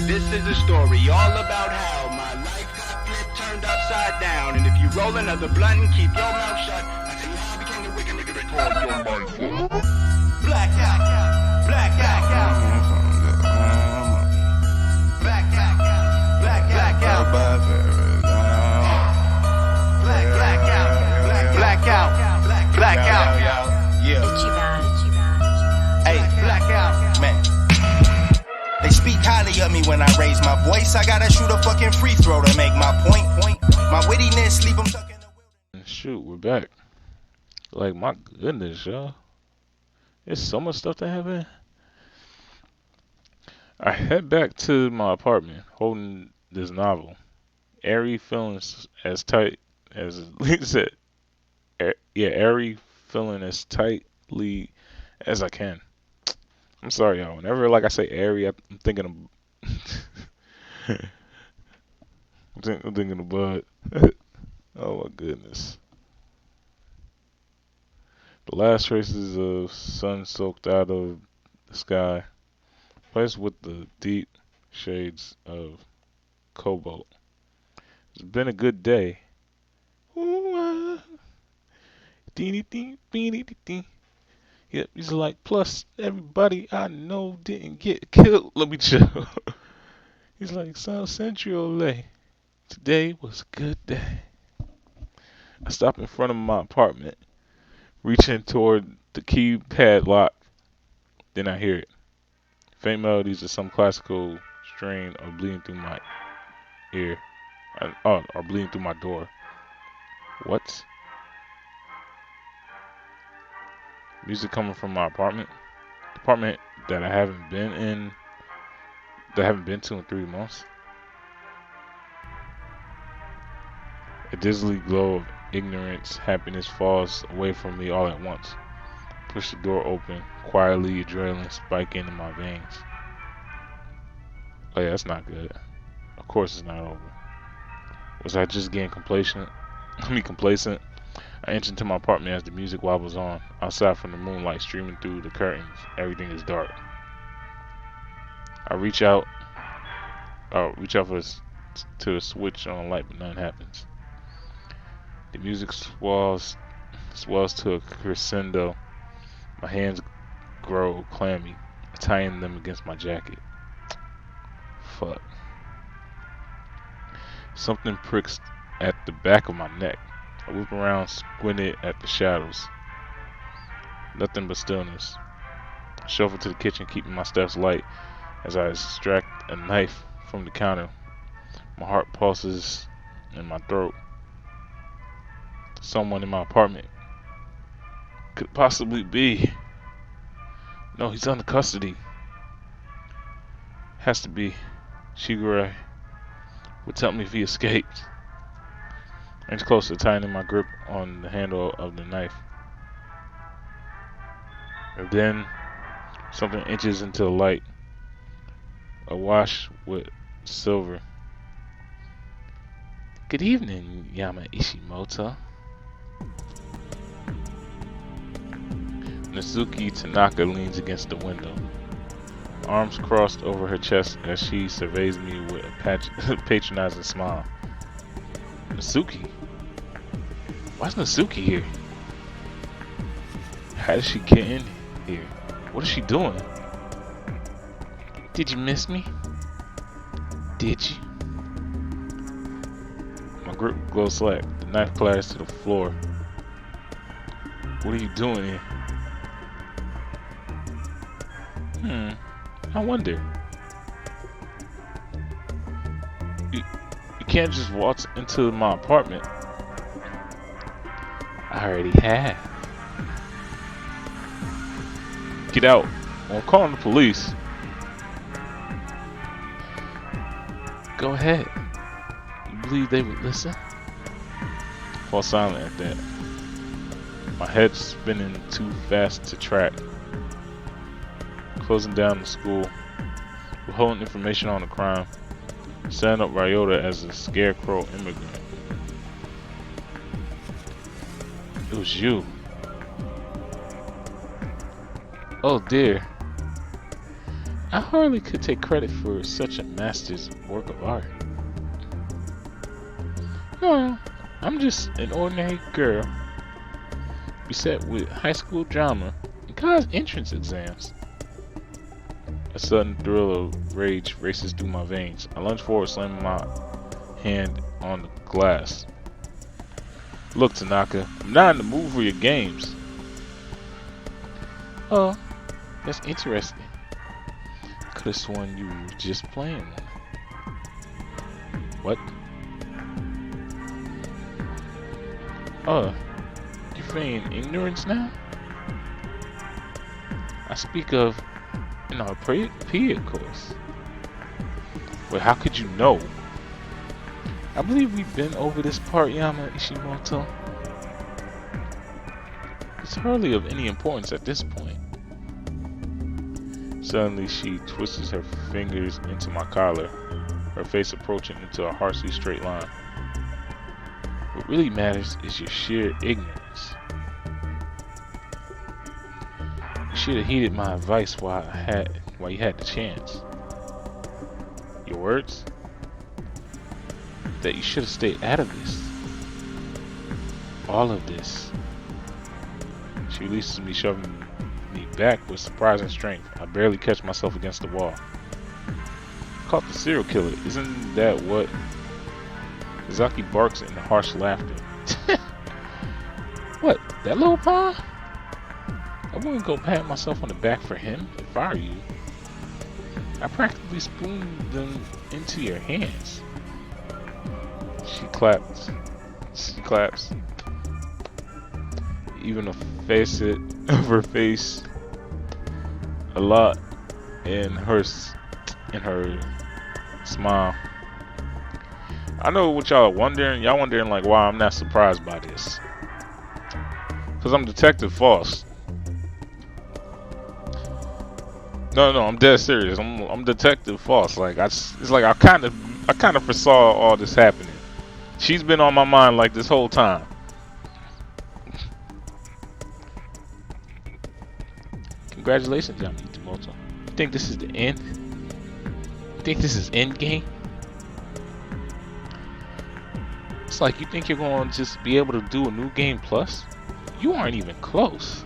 This is a story all about how my life got flipped, turned upside down. And if you roll another blunt and keep your mouth shut, I tell you how I became the wicked nigga they call your life. Blackout, blackout, blackout, blackout, blackout, blackout, yeah. Hey, blackout, man. They speak highly of me when I raise my voice. I gotta shoot a fucking free throw to make my point. My wittiness leave them stuck in the wilderness. Shoot, we're back. Like, my goodness, y'all. There's so much stuff to have in. I head back to my apartment holding this novel. Airy feeling as tight as Lee said. Airy feeling as tightly as I can. I'm sorry, y'all. Whenever like I say airy, I'm thinking of I'm thinking of Bud. Oh my goodness. The last traces of sun soaked out of the sky, placed with the deep shades of cobalt. It's been a good day. Yep, he's like, plus everybody I know didn't get killed. Let me chill. He's like, South Central LA. Today was a good day. I stop in front of my apartment, reaching toward the keypad lock. Then I hear it. Faint melodies of some classical strain are bleeding through my ear. Are bleeding through my door. What? Music coming from my apartment. The apartment that I haven't been in. That I haven't been to in 3 months. A dizzy glow of ignorance, happiness falls away from me all at once. Push the door open, quietly, adrenaline spiking in my veins. Oh yeah, that's not good. Of course it's not over. Was I just getting complacent? I enter into my apartment as the music wobbles on. Outside from the moonlight streaming through the curtains, everything is dark. I reach out to the switch on the light, but nothing happens. The music swells to a crescendo. My hands grow clammy, tying them against my jacket. Fuck. Something pricks at the back of my neck. I whip around, squinted at the shadows. Nothing but stillness. I shuffle to the kitchen, keeping my steps light as I extract a knife from the counter. My heart pulses in my throat. Someone in my apartment. Could possibly be. No, he's under custody. Has to be. Shigure would tell me if he escaped. I inch closer, tightening my grip on the handle of the knife. And then something inches into the light. Awash with silver. Good evening, Yama Ishimoto. Natsuki Tanaka leans against the window, arms crossed over her chest as she surveys me with a patronizing smile. Natsuki? Why's Natsuki here? How did she get in here? What is she doing? Did you miss me? Did you? My grip glows slack. The knife clatters to the floor. What are you doing here? I wonder. You can't just waltz into my apartment. I already have. Get out. I'm calling the police. Go ahead. You believe they would listen? Fall silent at that. My head's spinning too fast to track. Closing down the school, withholding information on the crime, setting up Ryota as a scarecrow immigrant. It was you. Oh dear. I hardly could take credit for such a master's work of art. No, I'm just an ordinary girl beset with high school drama and college entrance exams. A sudden thrill of rage races through my veins. I lunge forward, slamming my hand on the glass. Look, Tanaka, I'm not in the mood for your games. Oh, that's interesting. Could have sworn you were just playing one. What? Oh, you're feigning ignorance now? I speak of in our period course. Wait, how could you know? I believe we've been over this part, Yama Ishimoto. It's hardly of any importance at this point. Suddenly, she twists her fingers into my collar, her face approaching into a harshly straight line. What really matters is your sheer ignorance. You should have heeded my advice while you had the chance. Your words? That you should have stayed out of this. All of this. She releases me, shoving me back with surprising strength. I barely catch myself against the wall. Caught the serial killer. Isn't that what? Zaki barks in harsh laughter. What? That little paw? I wouldn't go pat myself on the back for him if I were you. I practically spooned them into your hands. She claps. She claps. Even a facet of her face, a lot in her smile. I know what y'all are wondering. Y'all wondering like why I'm not surprised by this. Cause I'm Detective Fost. No, I'm dead serious. I'm Detective Fost. Like it's like I kind of foresaw all this happening. She's been on my mind like this whole time. Congratulations, Yama Ishimoto. You think this is the end? You think this is end game? It's like you think you're going to just be able to do a new game plus? You aren't even close.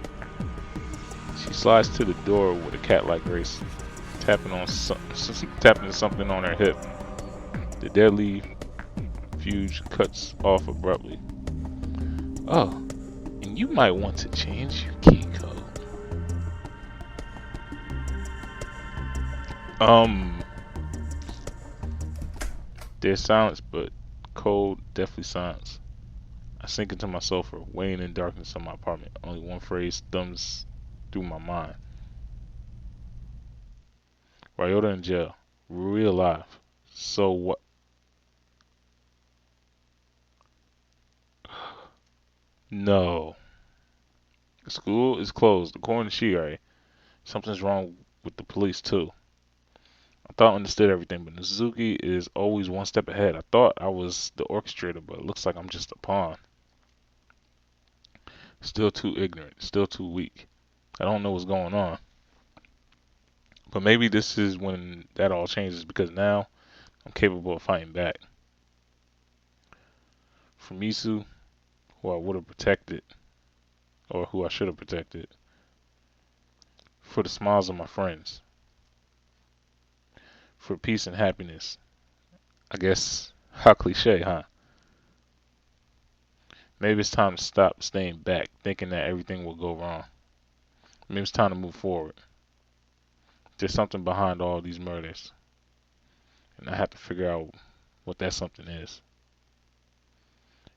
She slides to the door with a cat-like grace, tapping something on her hip. The deadly fuse cuts off abruptly. Oh, and you might want to change your key code. There's silence, but cold, deathly silence. I sink into my sofa, weighing in darkness of my apartment. Only one phrase thumbs through my mind. Ryota in jail. Rui alive. So what? No. The school is closed, according to Shirai. Something's wrong with the police, too. I thought I understood everything, but Suzuki is always one step ahead. I thought I was the orchestrator, but it looks like I'm just a pawn. Still too ignorant, still too weak. I don't know what's going on. But maybe this is when that all changes, because now I'm capable of fighting back. For Misu, who I would have protected, or who I should have protected. For the smiles of my friends. For peace and happiness. I guess, how cliche, huh? Maybe it's time to stop staying back, thinking that everything will go wrong. Maybe it's time to move forward. There's something behind all these murders. And I have to figure out what that something is.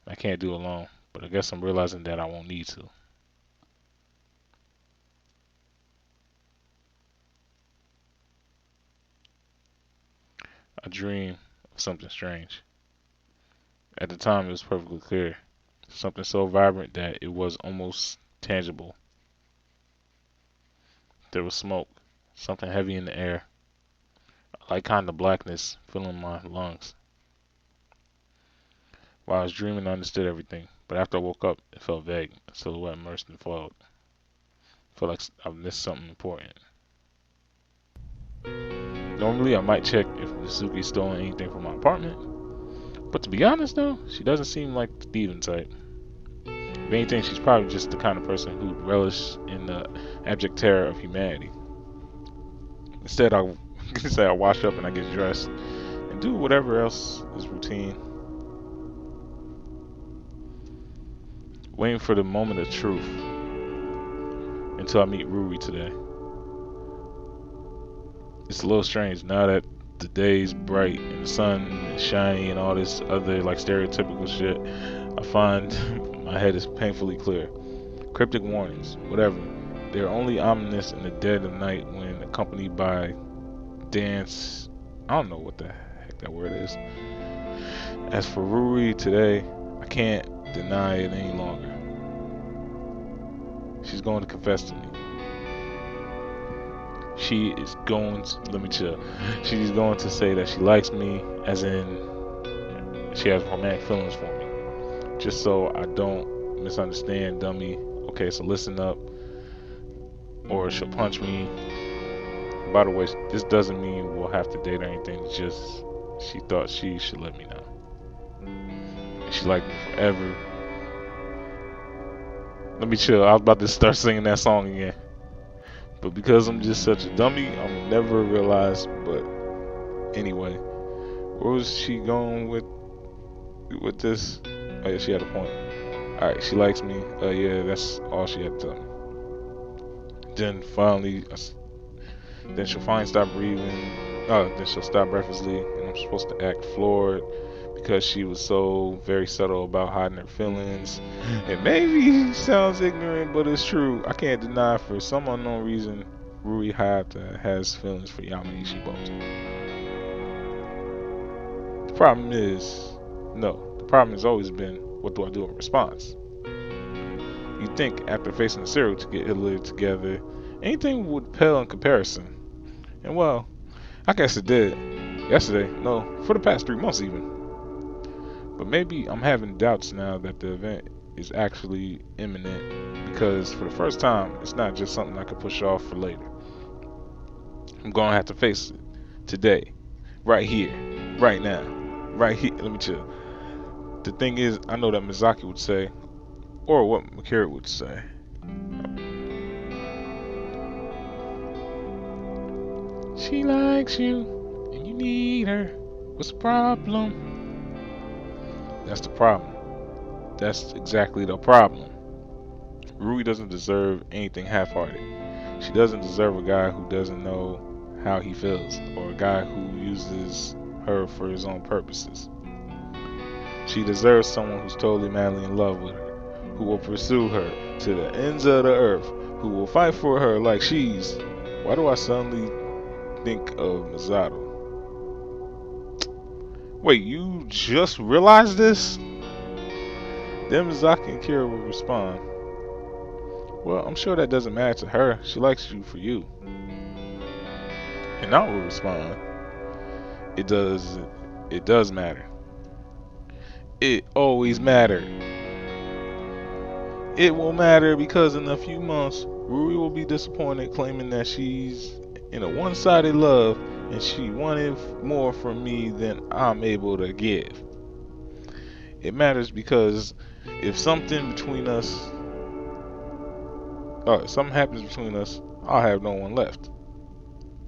I can't do it alone, but I guess I'm realizing that I won't need to. I dream of something strange. At the time, it was perfectly clear. Something so vibrant that it was almost tangible. There was smoke, something heavy in the air, a light kind of blackness filling my lungs. While I was dreaming, I understood everything, but after I woke up, it felt vague, a silhouette immersed in fog. I felt like I missed something important. Normally, I might check if Misuki's stolen anything from my apartment. But to be honest, though, she doesn't seem like the thieving type. If anything, she's probably just the kind of person who'd relish in the abject terror of humanity. Instead, I wash up and I get dressed and do whatever else is routine. Waiting for the moment of truth until I meet Rui today. It's a little strange now that the day's bright and the sun is shiny and all this other like stereotypical shit. I find my head is painfully clear. Cryptic warnings, whatever. They're only ominous in the dead of night when accompanied by dance. I don't know what the heck that word is. As for Rui today, I can't deny it any longer. She's going to confess to me. She is going to, let me chill. She's going to say that she likes me, as in she has romantic feelings for me. Just so I don't misunderstand, dummy. Okay, so listen up, or she'll punch me. By the way, this doesn't mean we'll have to date or anything. It's just she thought she should let me know. She liked me forever. Let me chill. I was about to start singing that song again. But because I'm just such a dummy, I'm never realize. But anyway, where was she going with this? Oh yeah, she had a point. Alright, she likes me. Yeah, that's all she had to tell me. Then finally, then she'll finally stop breathing. Then she'll stop breathlessly, and I'm supposed to act floored because she was so very subtle about hiding her feelings. It maybe sounds ignorant, but it's true. I can't deny for some unknown reason Rui has feelings for Yama Ishiboto. The problem has always been, what do I do in response? You'd think after facing the serial to get Italy together, anything would pale in comparison. And well, I guess it did. Yesterday, no, for the past 3 months even. But maybe I'm having doubts now that the event is actually imminent, because for the first time, it's not just something I could push off for later. I'm going to have to face it today, right here, right now, right here. Let me chill. The thing is, I know that Mizaki would say, or what Makira would say. She likes you, and you need her. What's the problem? That's the problem. That's exactly the problem. Rui doesn't deserve anything half-hearted. She doesn't deserve a guy who doesn't know how he feels, or a guy who uses her for his own purposes. She deserves someone who's totally madly in love with her, who will pursue her to the ends of the earth, who will fight for her like she's... Why do I suddenly think of Misato? Wait, you just realized this? Then Mizaki and Kira will respond, well, I'm sure that doesn't matter to her. She likes you for you. And I will respond, it does matter. It always mattered. It will matter because in a few months, Rui will be disappointed, claiming that she's in a one-sided love and she wanted more from me than I'm able to give. It matters because if something happens between us, I'll have no one left.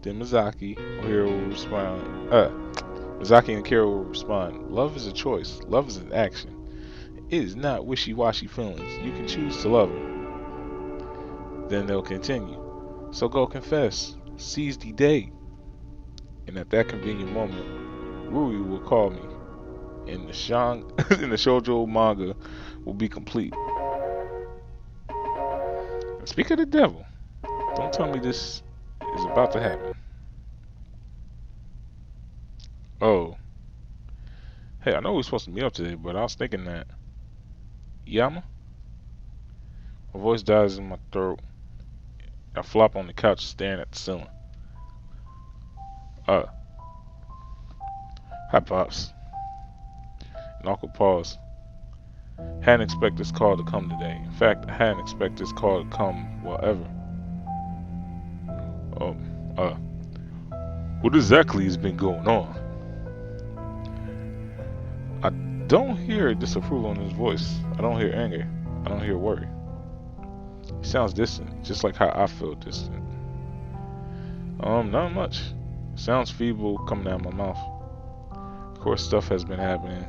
Then Mizaki and Kira will respond, love is a choice. Love is an action. It is not wishy-washy feelings. You can choose to love her. Then they'll continue. So go confess. Seize the day. And at that convenient moment, Rui will call me. And the shoujo manga will be complete. And speak of the devil, don't tell me this is about to happen. Oh. Hey, I know we're supposed to meet up today, but I was thinking that... Yama? My voice dies in my throat. I flop on the couch staring at the ceiling. Hi, Pops. An awkward pause. Hadn't expected this call to come today. In fact, I hadn't expected this call to come, well, ever. What exactly has been going on? I don't hear disapproval in his voice. I don't hear anger. I don't hear worry. He sounds distant, just like how I feel distant. Not much. It sounds feeble coming out of my mouth. Of course, stuff has been happening.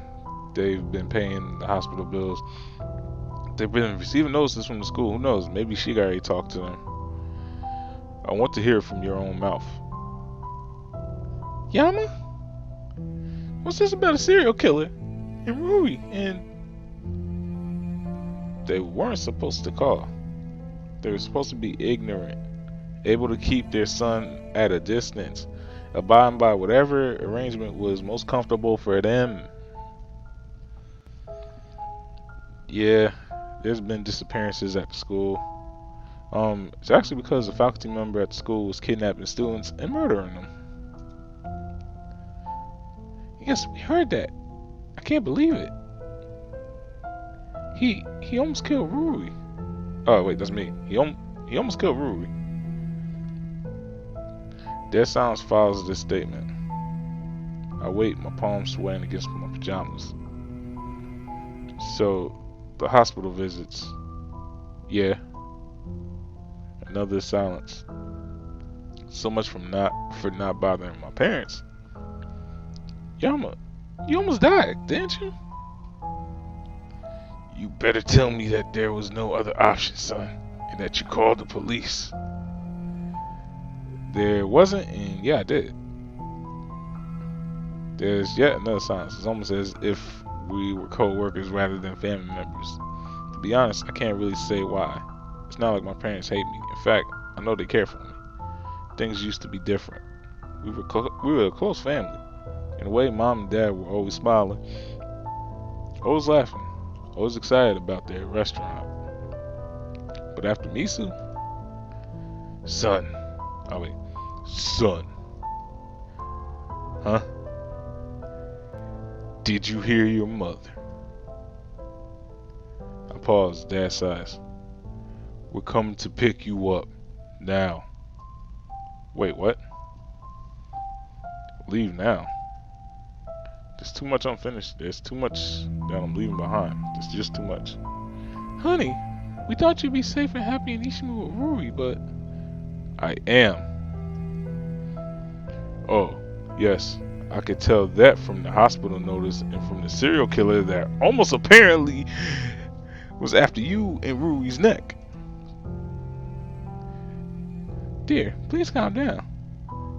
They've been paying the hospital bills. They've been receiving notices from the school. Who knows? Maybe she already talked to them. I want to hear it from your own mouth. Yama? What's this about a serial killer? And Huey? And... They weren't supposed to call. They were supposed to be ignorant. Able to keep their son at a distance. Abiding by whatever arrangement was most comfortable for them. Yeah, there's been disappearances at the school. It's actually because a faculty member at the school was kidnapping students and murdering them. Yes, we heard that. I can't believe it. He almost killed Ruri. Oh wait, that's me. He almost killed Ruri. Their silence follows this statement. I wait, my palms sweating against my pajamas. So, the hospital visits. Yeah. Another silence. So much for not bothering my parents. Yama, you almost died, didn't you? You better tell me that there was no other option, son, and that you called the police. There wasn't, and yeah, I did. There's yet another silence. It's almost as if we were co-workers rather than family members. To be honest, I can't really say why. It's not like my parents hate me. In fact, I know they care for me. Things used to be different. We were a close family. In a way, mom and dad were always smiling, always laughing, always excited about their restaurant. But after Misu, son. Huh? Did you hear your mother? I paused. Dad sighs. We're coming to pick you up now. Wait, what? Leave now? There's too much unfinished. There's too much that I'm leaving behind. There's just too much. Honey, we thought you'd be safe and happy in Ishimu with Ruri, but... I am. Oh, yes. I could tell that from the hospital notice and from the serial killer that almost apparently was after you and Ruri's neck. Dear, please calm down.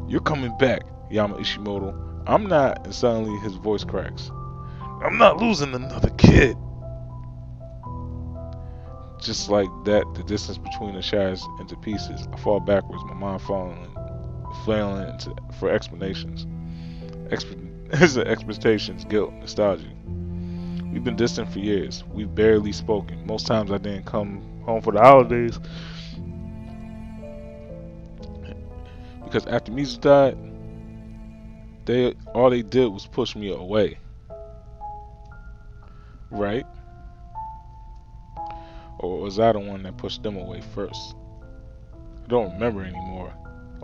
You're coming back, Yama Ishimoto. I'm not, and suddenly his voice cracks. I'm not losing another kid. Just like that, the distance between us shatters into pieces. I fall backwards, my mind flailing for explanations. Expectations, guilt, nostalgia. We've been distant for years. We've barely spoken. Most times I didn't come home for the holidays. Because after Mizu died, all they did was push me away. Right? Or was I the one that pushed them away first? I don't remember anymore.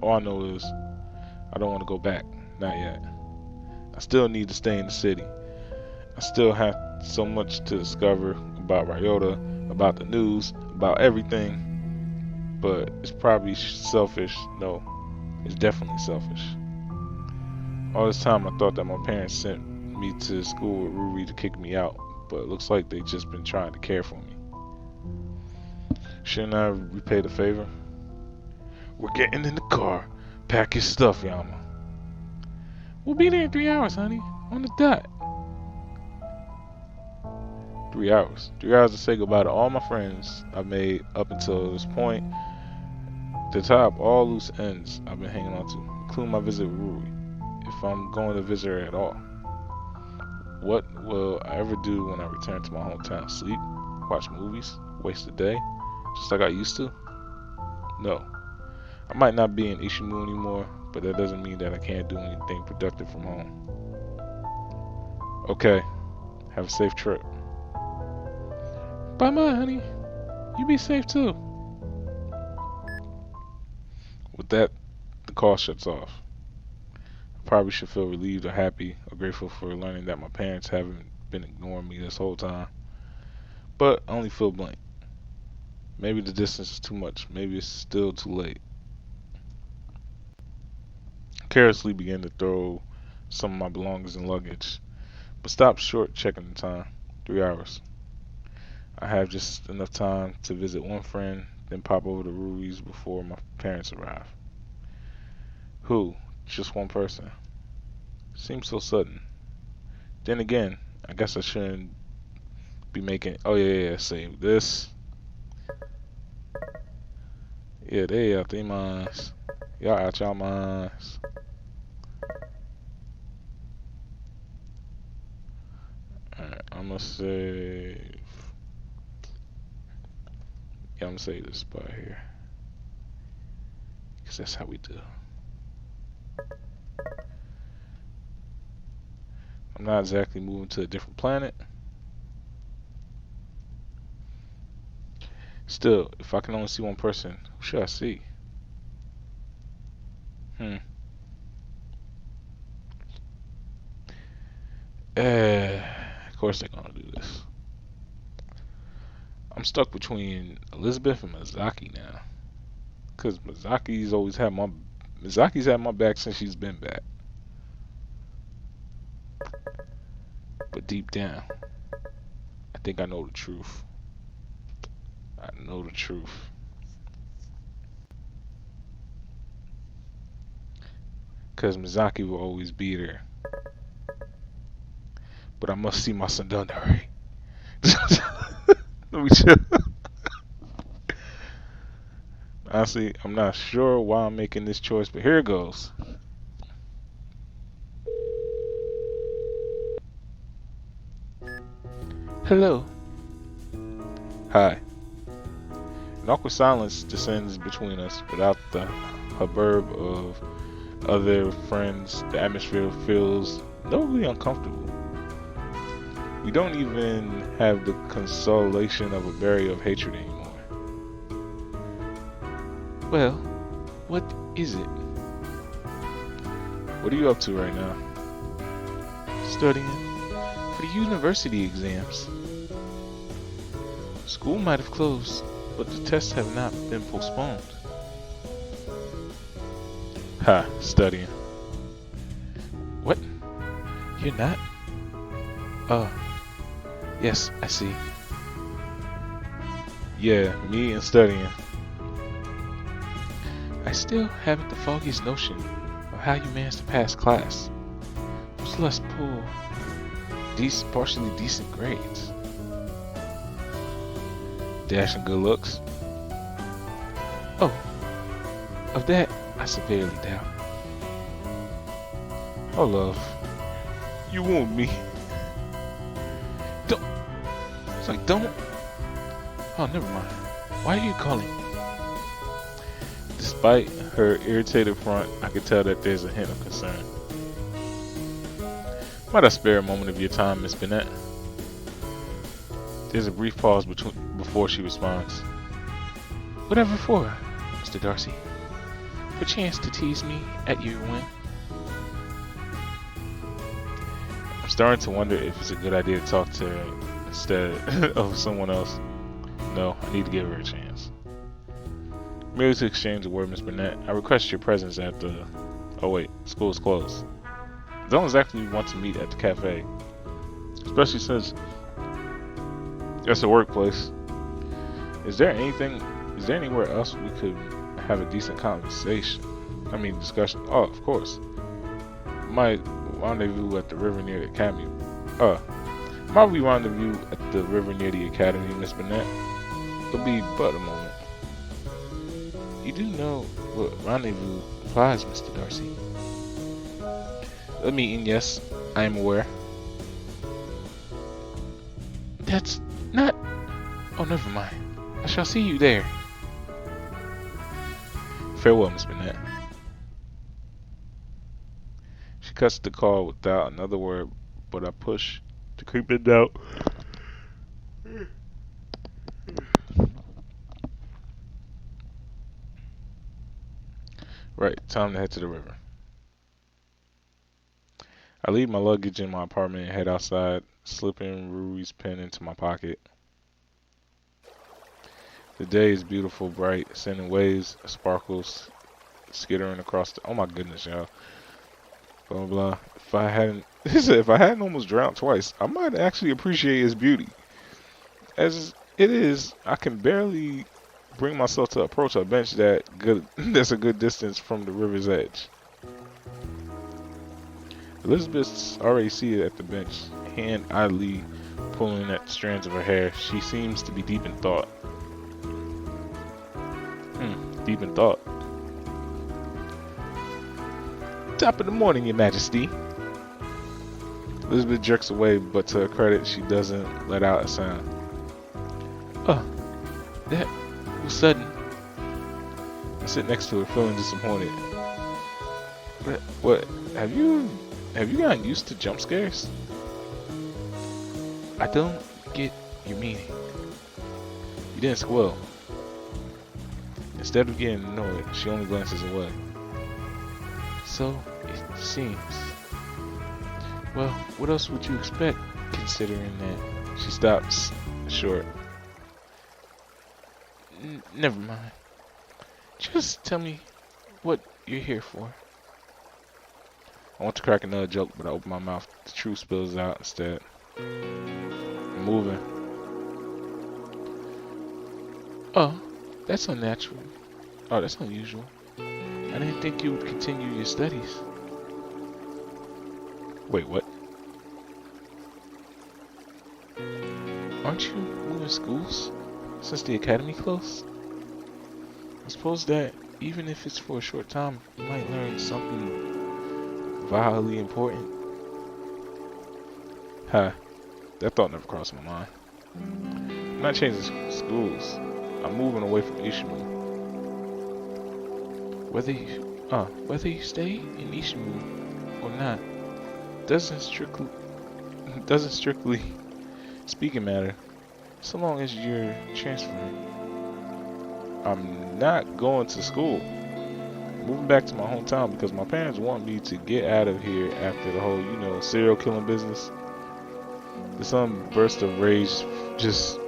All I know is I don't want to go back. Not yet. I still need to stay in the city. I still have so much to discover about Ryota, about the news, about everything. But it's probably selfish. No, it's definitely selfish. All this time I thought that my parents sent me to school with Ruri to kick me out, but it looks like they've just been trying to care for me. Shouldn't I repay the favor? We're getting in the car. Pack your stuff, Yama. We'll be there in 3 hours, honey. On the dot. 3 hours. 3 hours to say goodbye to all my friends I've made up until this point. To top all loose ends I've been hanging on to, including my visit with Ruri. If I'm going to visit her at all. What will I ever do when I return to my hometown? Sleep? Watch movies? Waste a day? Just like I used to? No. I might not be in Ishimu anymore, but that doesn't mean that I can't do anything productive from home. Okay. Have a safe trip. Bye-bye, honey. You be safe too. With that, the call shuts off. Probably should feel relieved or happy or grateful for learning that my parents haven't been ignoring me this whole time. But I only feel blank. Maybe the distance is too much. Maybe it's still too late. I carelessly began to throw some of my belongings and luggage, but stopped short checking the time. 3 hours. I have just enough time to visit one friend, then pop over to Rui's before my parents arrive. Who? Just one person. Seems so sudden. Then again, I guess I shouldn't be making. Oh yeah, save this. Yeah, they out their minds. Y'all out y'all minds. Alright, I'm gonna save. Yeah, I'm gonna save this spot here. Because that's how we do. I'm not exactly moving to a different planet. Still, if I can only see one person, who should I see? Of course they're gonna do this. I'm stuck between Elizabeth and Mizaki now. Cause Mizaki's had my back since she's been back. But deep down, I think I know the truth. I know the truth. Cause Mizaki will always be there. But I must see my Sundundari. Let me chill. Honestly, I'm not sure why I'm making this choice, but here it goes. Hello. Hi. An awkward silence descends between us. Without the hubbub of other friends, the atmosphere feels notably uncomfortable. We don't even have the consolation of a barrier of hatred anymore. Well, what is it? What are you up to right now? Studying for the university exams. School might have closed, but the tests have not been postponed. Ha, studying. What? You're not? Oh, yes, I see. Yeah, me and studying. I still haven't the foggiest notion of how you managed to pass class. Much less pull partially decent grades. Dashing good looks. Oh, of that I severely doubt. Oh love, you want me? Don't. It's like don't. Oh, never mind. Why are you calling? Despite her irritated front, I could tell that there's a hint of concern. Might I spare a moment of your time, Miss Bennett? There's a brief pause before she responds. Whatever for, Mr. Darcy? Perchance to tease me at your whim? I'm starting to wonder if it's a good idea to talk to her instead of someone else. No, I need to give her a chance. Merely to exchange a word, Miss Burnett, I request your presence at the... Oh wait, school's closed. I don't exactly want to meet at the cafe. Especially since it's a workplace. Is there anywhere else we could have a decent discussion? Oh, of course. Might rendezvous at the river near the academy. Might we rendezvous at the river near the academy, Miss Burnett? It'll be but a moment. You do know what rendezvous implies, Mr. Darcy. A meeting, yes, I am aware. That's not... Oh, never mind. I shall see you there. Farewell, Miss Bennett. She cuts the call without another word, but I push to creep in doubt. Right, time to head to the river. I leave my luggage in my apartment and head outside, slipping Rui's pen into my pocket. The day is beautiful, bright, sending waves, sparkles, skittering across the. Oh my goodness, y'all. Blah blah blah. If I hadn't, if I hadn't almost drowned twice, I might actually appreciate its beauty. As it is, I can barely bring myself to approach a bench that's a good distance from the river's edge. Elizabeth's already seated at the bench, hand idly pulling at the strands of her hair. She seems to be deep in thought. Deep in thought. Top of the morning, Your Majesty. Elizabeth jerks away, but to her credit, she doesn't let out a sound. Oh, that was sudden. I sit next to her, feeling disappointed. What? Have you gotten used to jump scares? I don't get your meaning. You didn't squeal. Instead of getting annoyed, she only glances away. So it seems. Well, what else would you expect, considering that? She stops short. Never mind. Just tell me what you're here for. I want to crack another joke, but I open my mouth. The truth spills out instead. I'm moving. Oh, that's unnatural. Oh, that's unusual. I didn't think you would continue your studies. Wait, what? Aren't you moving schools since the academy closed? I suppose that even if it's for a short time, you might learn something vitally important. That thought never crossed my mind. I'm not changing schools. I'm moving away from Ishimu. Whether you stay in Ishimu or not doesn't strictly speaking matter, so long as you're transferring. I'm not going to school. I'm moving back to my hometown because my parents want me to get out of here after the whole, serial killing business. The sudden burst of rage, just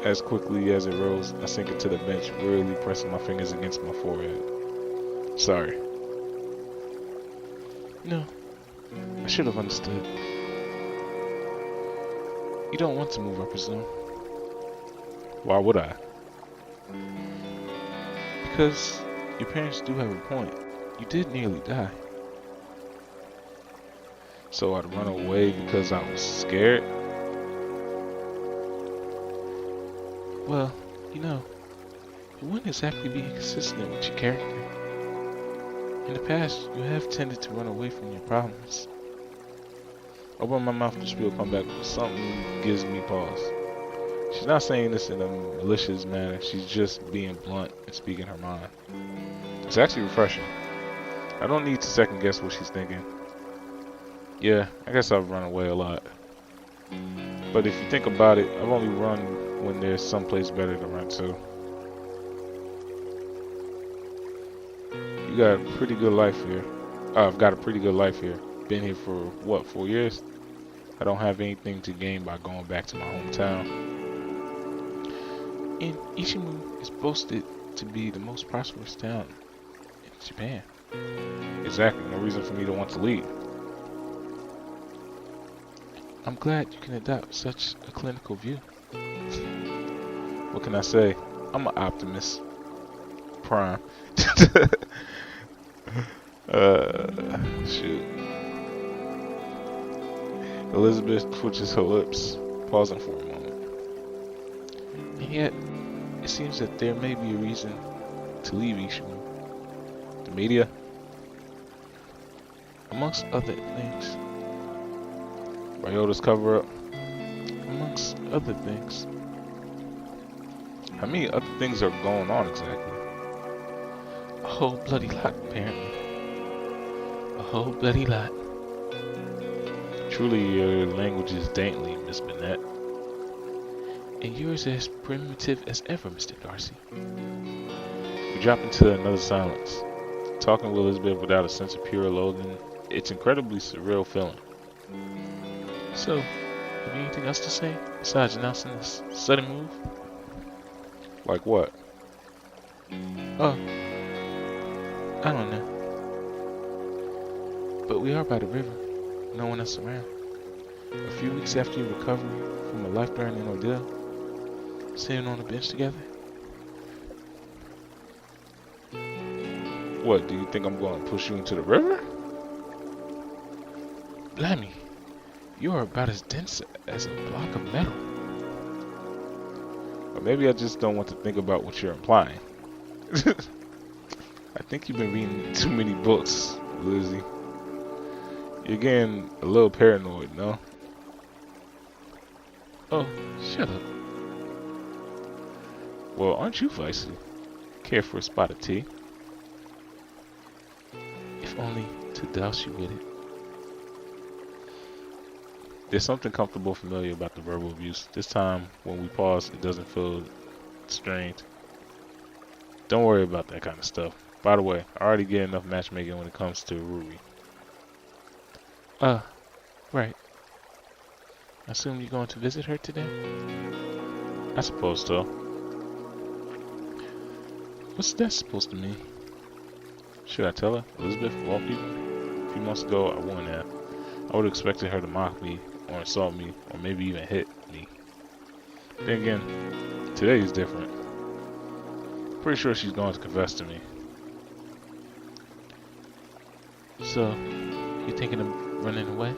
as quickly as it rose, I sink into the bench, wearily pressing my fingers against my forehead. Sorry. No, I should have understood. You don't want to move, I presume. Why would I? Because your parents do have a point. You did nearly die. So I'd run away because I was scared? Well, you wouldn't exactly be consistent with your character. In the past, you have tended to run away from your problems. Open my mouth to spill, come back with something gives me pause. She's not saying this in a malicious manner. She's just being blunt and speaking her mind. It's actually refreshing. I don't need to second guess what she's thinking. Yeah, I guess I've run away a lot. But if you think about it, I've only run when there's someplace better to run to. You got a pretty good life here. I've got a pretty good life here. Been here for, 4 years? I don't have anything to gain by going back to my hometown. And Ishimu is boasted to be the most prosperous town in Japan. Exactly, no reason for me to want to leave. I'm glad you can adopt such a clinical view. What can I say? I'm an optimist. Prime. Shoot. Elizabeth twitches her lips, pausing for a moment. And yet, it seems that there may be a reason to leave Ishimu. The media? Amongst other things. Ryota's cover-up? Amongst other things. How many other things are going on exactly? A whole bloody lot, apparently. A whole bloody lot. Truly, your language is dainty, Miss Bennett. And yours as primitive as ever, Mr. Darcy. We drop into another silence. Talking with Elizabeth without a sense of pure loathing, it's incredibly surreal feeling. So, have you anything else to say besides announcing this sudden move? Like what? Oh, I don't know. But we are by the river. No one else around. A few weeks after your recovery from a life-threatening ordeal, sitting on a bench together. What, do you think I'm going to push you into the river? Blimey, you are about as dense as a block of metal. Or maybe I just don't want to think about what you're implying. I think you've been reading too many books, Lizzie. You're getting a little paranoid, no? Oh, shut up. Well, aren't you feisty? Care for a spot of tea? If only to douse you with it. There's something comfortable, familiar about the verbal abuse. This time, when we pause, it doesn't feel strained. Don't worry about that kind of stuff. By the way, I already get enough matchmaking when it comes to Huey. Right. I assume you're going to visit her today? I suppose so. What's that supposed to mean? Should I tell her? Elizabeth, of all people? A few months ago, I wouldn't have. I would have expected her to mock me, or insult me, or maybe even hit me. Then again, today is different. Pretty sure she's going to confess to me. So, you thinking of running away?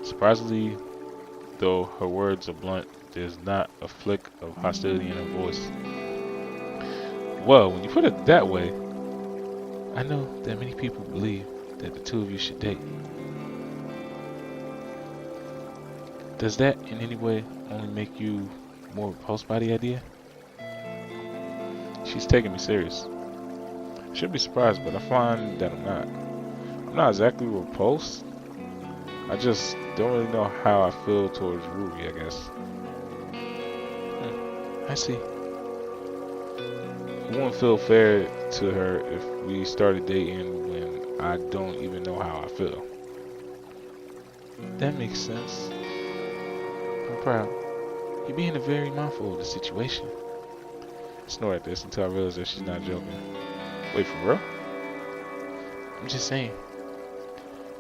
Surprisingly, though her words are blunt, there's not a flick of hostility in her voice. Well, when you put it that way, I know that many people believe that the two of you should date. Does that in any way only make you more repulsed by the idea? she's taking me serious. Should be surprised, but I find that I'm not. I'm not exactly repulsed. I just don't really know how I feel towards Ruby, I guess. I see. It wouldn't feel fair to her if we started dating when I don't even know how I feel. That makes sense. I'm proud. You're being very mindful of the situation. I snort at this until I realize that she's not joking. Wait, for real? I'm just saying.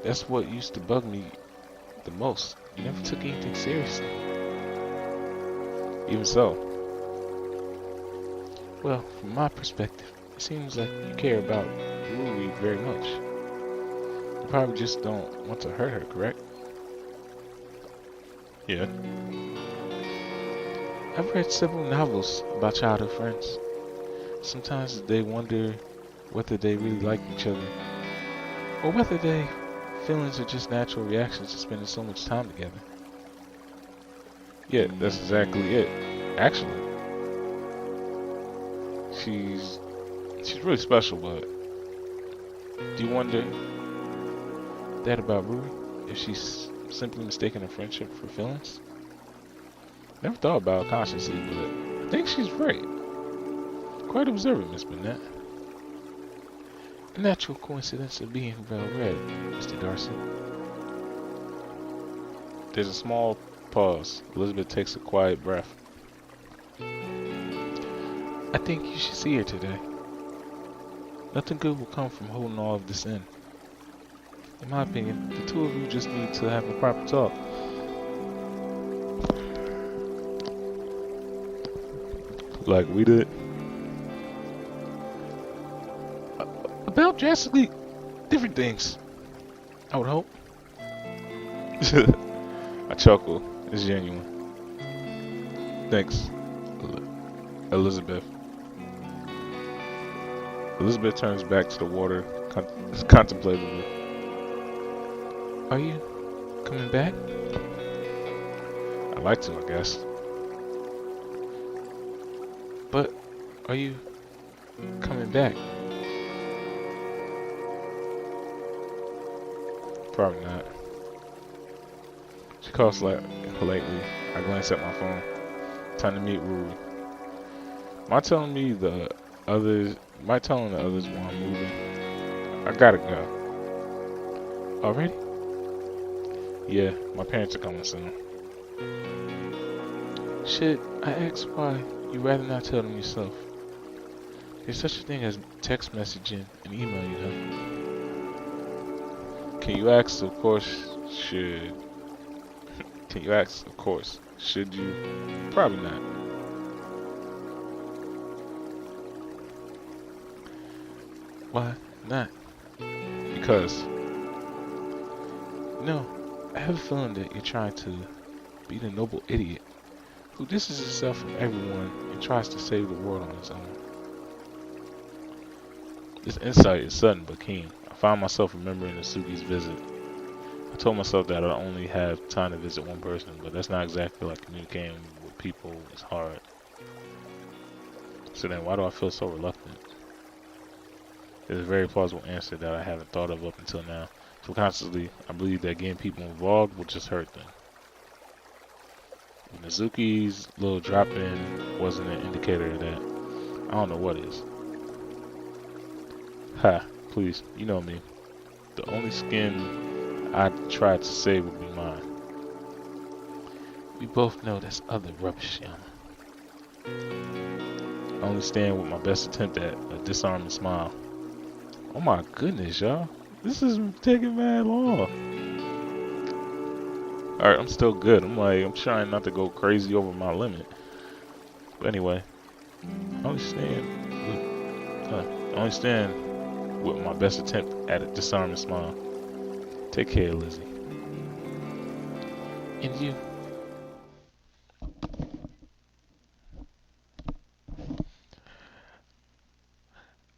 That's what used to bug me the most. You never took anything seriously. Even so. Well, from my perspective, it seems like you care about Huey very much. You probably just don't want to hurt her, correct? Yeah. I've read several novels about childhood friends. Sometimes they wonder whether they really like each other, or whether their feelings are just natural reactions to spending so much time together. Yeah, that's exactly it. Actually, she's really special, but Do you wonder that about Ruby? If she's simply mistaken her friendship for feelings? never thought about it consciously, but I think she's right. Quite observant, Miss Burnett. A natural coincidence of being well read, Mr. Darcy. There's a small pause. Elizabeth takes a quiet breath. I think you should see her today. Nothing good will come from holding all of this in. In my opinion, the two of you just need to have a proper talk. Like we did. About drastically different things, I would hope. I chuckle. It's genuine. Thanks, Elizabeth. Elizabeth turns back to the water contemplatively. Are you coming back? I'd like to, I guess. But are you coming back? Probably not. She coughs politely. I glance at my phone. Time to meet Ruby. Am I telling the others while I'm moving? I gotta go. Already? Yeah, my parents are coming soon. Shit, I asked why. You'd rather not tell them yourself. There's such a thing as text messaging and email, you know. Can you ask, of course, should... Can you ask, of course, should you? Probably not. Why not? Because... No, I have a feeling that you're trying to be the noble idiot who distances himself from everyone and tries to save the world on his own. This insight is sudden but keen. I found myself remembering Asugi's visit. I told myself that I only have time to visit one person, but that's not exactly like communicating with people is hard. So then why do I feel so reluctant? There's a very plausible answer that I haven't thought of up until now. Subconsciously, I believe that getting people involved will just hurt them. If Mizuki's little drop-in wasn't an indicator of that, I don't know what is. Ha, please, you know me. The only skin I'd try to save would be mine. We both know that's other rubbish, Yama. I only stand with my best attempt at a disarming smile. Oh my goodness, y'all. This is taking mad long. Alright, I'm still good. I'm trying not to go crazy over my limit. But anyway, I only stand with my best attempt at a disarming smile. Take care, Lizzie. And you.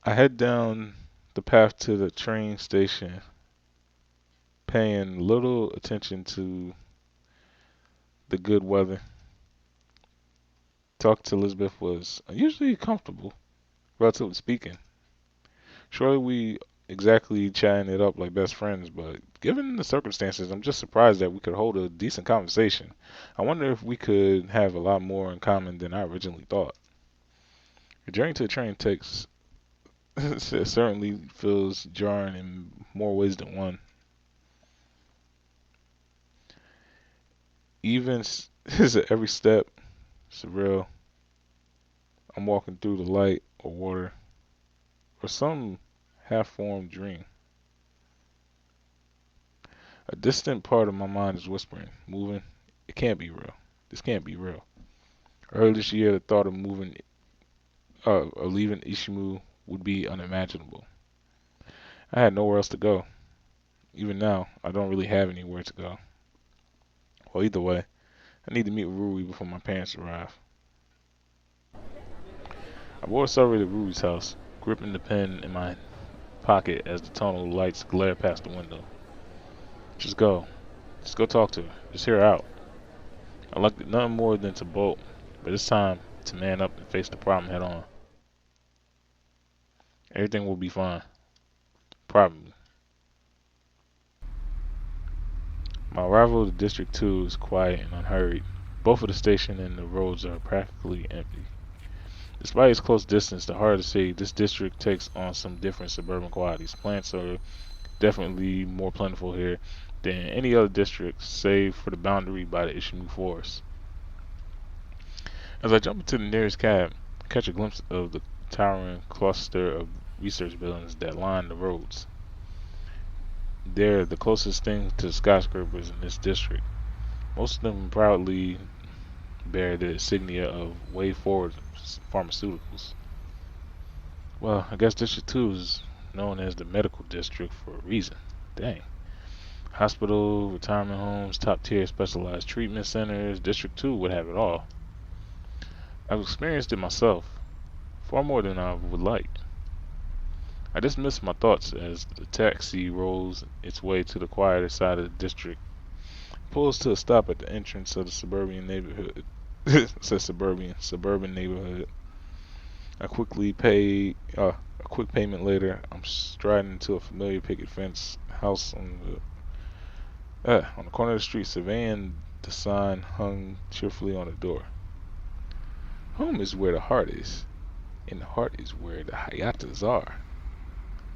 I head down the path to the train station, paying little attention to the good weather. Talking to Elizabeth was unusually comfortable, relatively speaking. Surely we exactly chatting it up like best friends, but given the circumstances, I'm just surprised that we could hold a decent conversation. I wonder if we could have a lot more in common than I originally thought. The journey to the train takes certainly feels jarring in more ways than one. Even at every step, surreal. I'm walking through the light or water or some half-formed dream. A distant part of my mind is whispering, moving. It can't be real. This can't be real. Earlier this year, the thought of leaving Ishimu would be unimaginable. I had nowhere else to go. Even now, I don't really have anywhere to go. Well, either way, I need to meet Rui before my parents arrive. I walk over to Rui's house, gripping the pen in my pocket as the tunnel lights glare past the window. Just go talk to her. Just hear her out. I like nothing more than to bolt, but it's time to man up and face the problem head on. Everything will be fine. Probably. My arrival to District 2 is quiet and unhurried. Both of the station and the roads are practically empty. Despite its close distance, the heart of the city, this district takes on some different suburban qualities. Plants are definitely more plentiful here than any other district, save for the boundary by the Ishimu Forest. As I jump into the nearest cab, I catch a glimpse of the towering cluster of research buildings that line the roads. They're the closest thing to skyscrapers in this district. Most of them proudly bear the insignia of Way Forward Pharmaceuticals. Well, I guess District 2 is known as the medical district for a reason. Dang. Hospital, retirement homes, top tier specialized treatment centers, District 2 would have it all. I've experienced it myself, far more than I would like. I dismiss my thoughts as the taxi rolls its way to the quieter side of the district. It pulls to a stop at the entrance of the suburban neighborhood. Suburban neighborhood. A quick payment later, I'm striding into a familiar picket fence house on the corner of the street, surveying the sign hung cheerfully on the door. Home is where the heart is, and the heart is where the Hayatas are.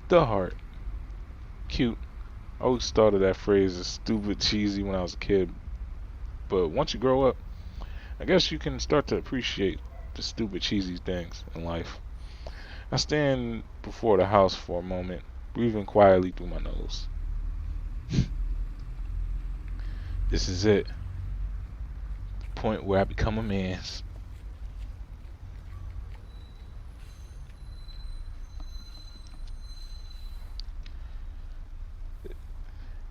The heart. Cute, I always thought of that phrase as stupid cheesy when I was a kid, but once you grow up, I guess you can start to appreciate the stupid cheesy things in life. I stand before the house for a moment, breathing quietly through my nose. This is it. The point where I become a man.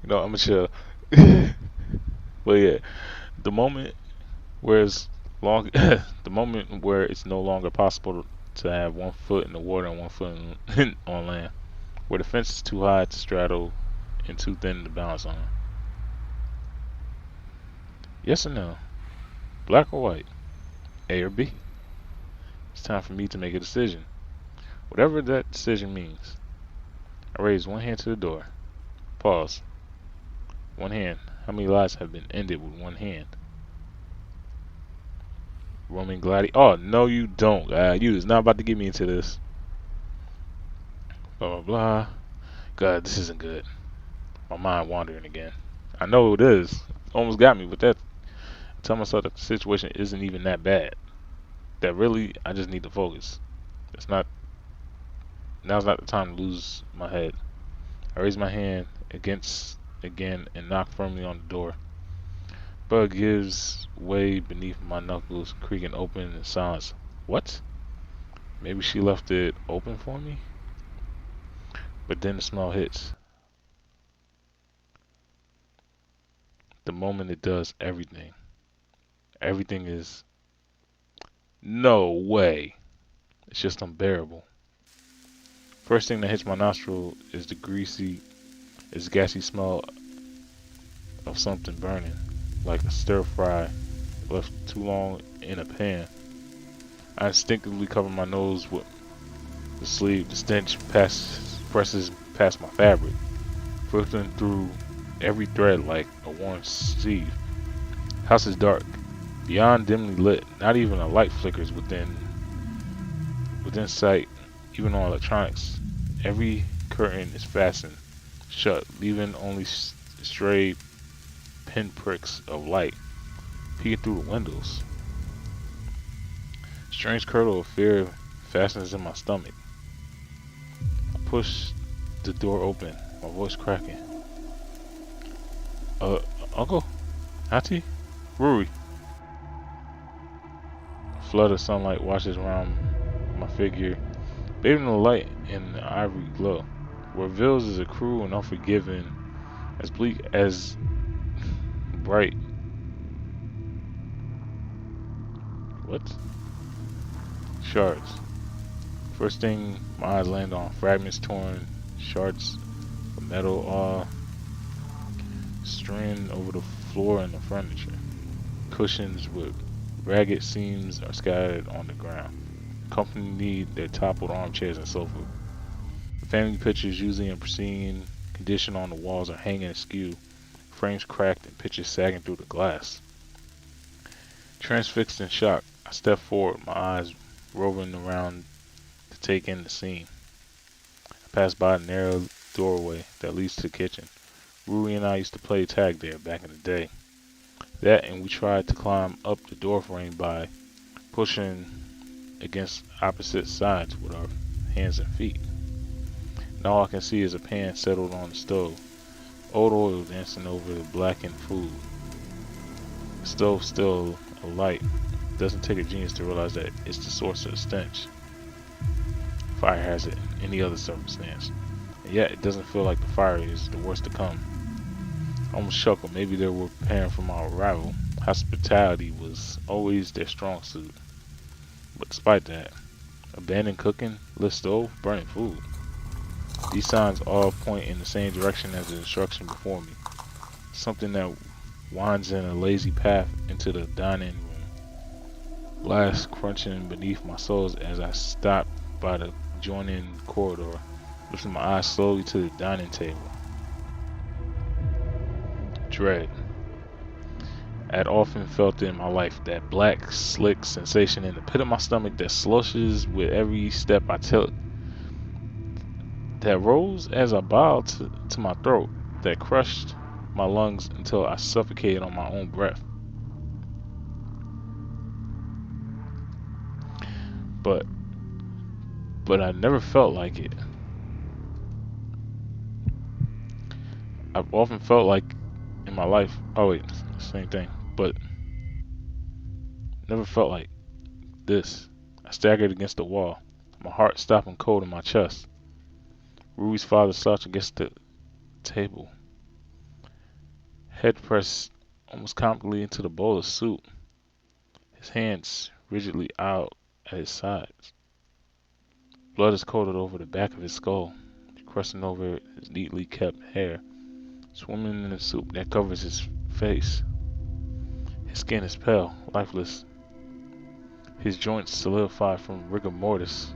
You know, I'm a chill. But yeah, the moment where it's the moment where it's no longer possible to have one foot in the water and one foot on land, where the fence is too high to straddle and too thin to balance on. Yes or no? Black or white? A or B? It's time for me to make a decision. Whatever that decision means. I raise one hand to the door. Pause. One hand. How many lives have been ended with one hand? Roman gladi. Oh, no, you don't. You is not about to get me into this. Blah, blah, blah. God, this isn't good. My mind wandering again. I know it is. Almost got me, but that. I tell myself that the situation isn't even that bad. That really, I just need to focus. It's not. Now's not the time to lose my head. I raise my hand again and knock firmly on the door. Bug gives way beneath my knuckles, creaking open in silence. What? Maybe she left it open for me? But then the smell hits. The moment it does, everything. Everything is... No way. It's just unbearable. First thing that hits my nostril is the gassy smell of something burning, like a stir fry left too long in a pan. I instinctively cover my nose with the sleeve. The stench presses past my fabric, filtering through every thread like a warm sieve. House is dark, beyond dimly lit. Not even a light flickers within sight, even on electronics. Every curtain is fastened shut, leaving only stray pinpricks of light peeking through the windows. Strange curdle of fear fastens in my stomach. I push the door open, my voice cracking. Uncle? Auntie? Huey? A flood of sunlight washes around my figure, bathing the light in the ivory glow. What reveals is a cruel and unforgiving, as bleak as bright. What? Shards. First thing my eyes land on, fragments torn, shards of metal all strewn over the floor and the furniture. Cushions with ragged seams are scattered on the ground. Company their toppled armchairs and sofa. The family pictures, usually in pristine condition on the walls, are hanging askew, frames cracked and pictures sagging through the glass. Transfixed in shock, I step forward, my eyes roving around to take in the scene. I pass by the narrow doorway that leads to the kitchen. Huey and I used to play tag there back in the day. That, and we tried to climb up the doorframe by pushing against opposite sides with our hands and feet. And all I can see is a pan settled on the stove, old oil dancing over the blackened food. The stove still alight. It doesn't take a genius to realize that it's the source of the stench. Fire has it in any other circumstance, and yet it doesn't feel like the fire is the worst to come. I almost chuckled. Maybe they were preparing for my arrival. Hospitality was always their strong suit. But despite that, abandoned cooking, lit stove, burning food. These signs all point in the same direction as the instruction before me. Something that winds in a lazy path into the dining room. Glass crunching beneath my soles as I stop by the adjoining corridor, lifting my eyes slowly to the dining table. Dread. I had often felt it in my life, that black, slick sensation in the pit of my stomach that slushes with every step I took, that rose as I bowed to my throat, that crushed my lungs until I suffocated on my own breath. But I never felt like it. I've often felt like in my life, oh wait, same thing, but never felt like this. I staggered against the wall, my heart stopping cold in my chest. Rui's father slouched against the table, head pressed almost confidently into the bowl of soup, his hands rigidly out at his sides. Blood is coated over the back of his skull, crusting over his neatly kept hair, swimming in the soup that covers his face. His skin is pale, lifeless, his joints solidified from rigor mortis.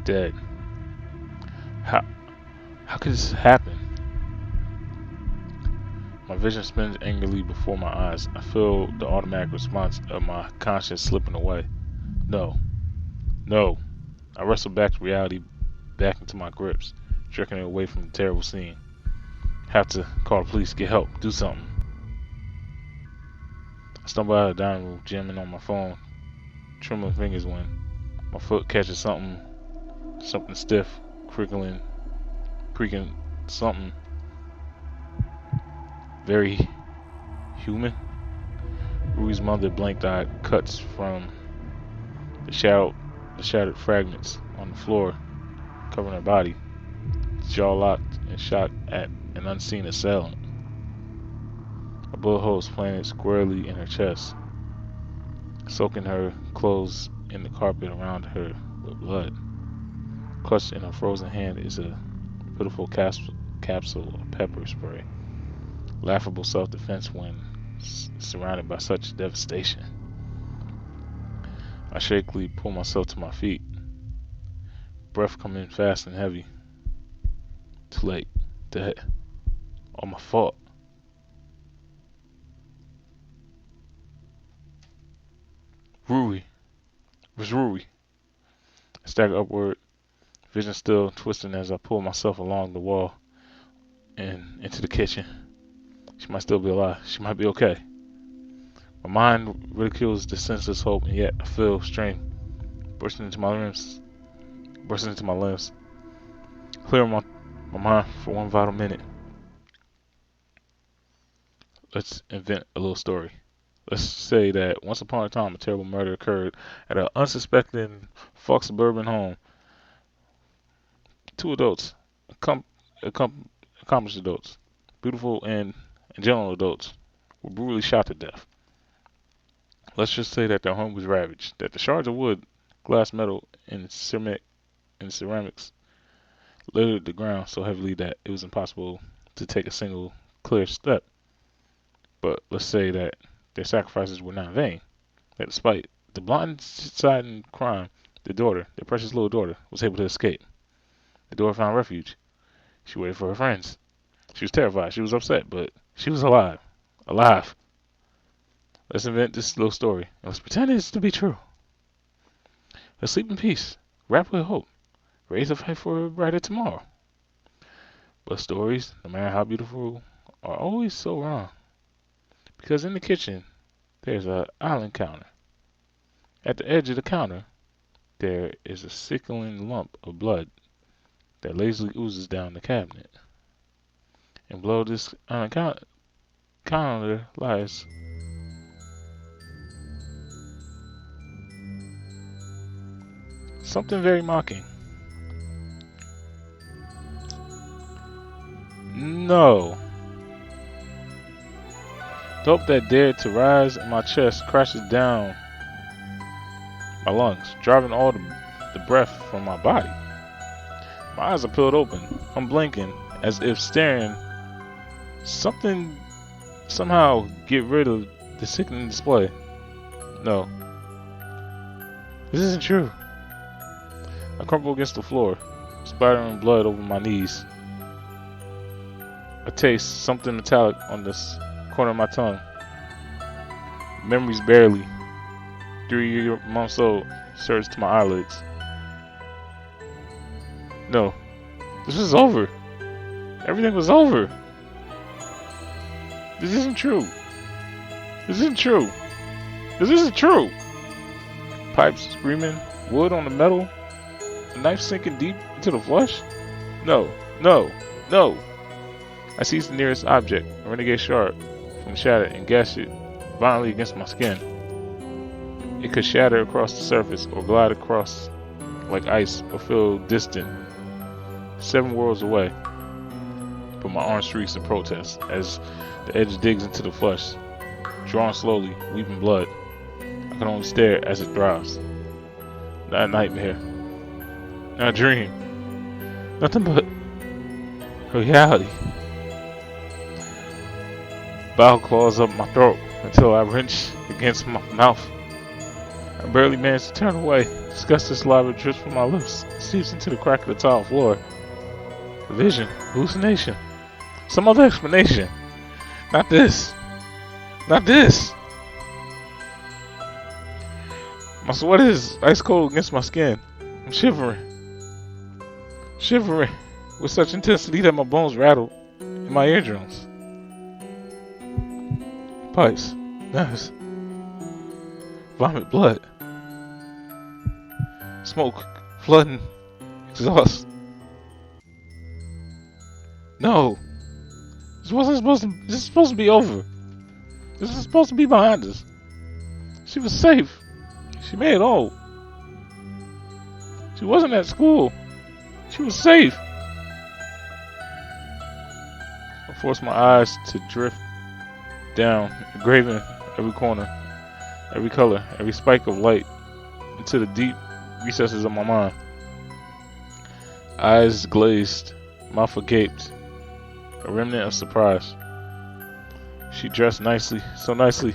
Dead. How could this happen? My vision spins angrily before my eyes. I feel the automatic response of my conscience slipping away. No. I wrestle back to reality, back into my grips, jerking it away from the terrible scene. Have to call the police, get help, do something. I stumble out of the dining room, jamming on my phone, trembling fingers when my foot catches something stiff, creaking something very human. Rui's mother blanked-eyed cuts from the shattered fragments on the floor, covering her body, jaw locked and shot at an unseen assailant. A bullet hole is planted squarely in her chest, soaking her clothes in the carpet around her with blood. Clutched in her frozen hand is a pitiful capsule of pepper spray. Laughable self-defense when surrounded by such devastation. I shakily pull myself to my feet. Breath coming in fast and heavy. Too late. Dead. All my fault. Huey. Where's Huey? I stagger upward, vision still twisting as I pull myself along the wall and into the kitchen. She might still be alive. She might be okay. My mind ridicules the senseless hope, and yet I feel strain bursting into my limbs. Clearing my mind for one vital minute. Let's invent a little story. Let's say that once upon a time a terrible murder occurred at an unsuspecting Fox suburban home. Two adults, accomplished adults, beautiful and gentle adults, were brutally shot to death. Let's just say that their home was ravaged, that the shards of wood, glass, metal, and ceramics littered the ground so heavily that it was impossible to take a single clear step. But let's say that their sacrifices were not vain, that despite the blindsiding crime, their precious little daughter, was able to escape. The daughter found refuge. She waited for her friends. She was terrified. She was upset, but she was alive. Alive. Let's invent this little story, and let's pretend it's to be true. Let's sleep in peace, wrap with hope, raise a fight for a brighter tomorrow. But stories, no matter how beautiful, are always so wrong. Because in the kitchen, there's an island counter. At the edge of the counter, there is a sickling lump of blood that lazily oozes down the cabinet. And below this counter lies something very mocking. No. The hope that dared to rise in my chest crashes down my lungs, driving all the breath from my body. My eyes are peeled open. I'm blinking as if staring. Something somehow get rid of the sickening display. No. This isn't true. I crumple against the floor, spattering blood over my knees. I taste something metallic on this corner of my tongue. Memories barely. 3 months old surged to my eyelids. No, This was over. Everything was over. This isn't true. This isn't true. This isn't true. Pipes screaming, wood on the metal, a knife sinking deep into the flesh. No, no, no. I seized the nearest object, a renegade shard, from the shatter and gashed it violently against my skin. It could shatter across the surface or glide across like ice or feel distant, 7 worlds away. But my arm shrieks in protest as the edge digs into the flesh, drawn slowly, weeping blood. I can only stare as it throbs. Not a nightmare, not a dream, nothing but reality. Bile claws up my throat until I wrench against my mouth. I barely manage to turn away. Disgusting saliva drips from my lips, seeps into the crack of the tile floor. A vision, hallucination, some other explanation. Not this. Not this. My sweat is ice cold against my skin. I'm shivering. Shivering with such intensity that my bones rattle in my eardrums. Pipes, nerves, vomit, blood, smoke, flooding, exhaust. No, this is supposed to be over. This is supposed to be behind us. She was safe. She made it home. She wasn't at school. She was safe. I forced my eyes to drift down, engraving every corner, every color, every spike of light into the deep recesses of my mind. Eyes glazed, mouth agaped, a remnant of surprise. She dressed nicely, so nicely.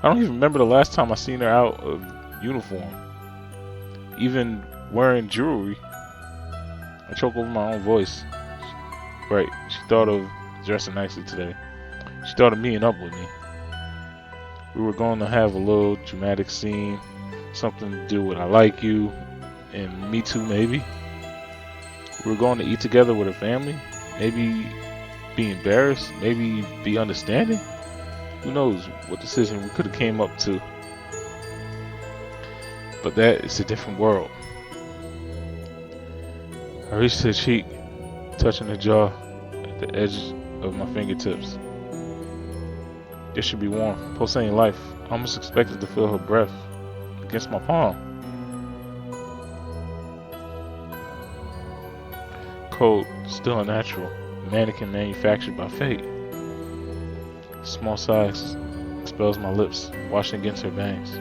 I don't even remember the last time I seen her out of uniform, even wearing jewelry. I choke over my own voice. Right, she thought of dressing nicely today. She thought of meeting up with me. We were going to have a little dramatic scene, something to do with I like you, and me too maybe. We were going to eat together with her family, maybe be embarrassed, maybe be understanding. Who knows what decision we could have came up to. But that is a different world. I reached her cheek, touching her jaw at the edge of my fingertips. It should be warm, pulsating life. I almost expected to feel her breath against my palm. Cold, still unnatural, mannequin manufactured by fate. Small size expels my lips, washing against her bangs.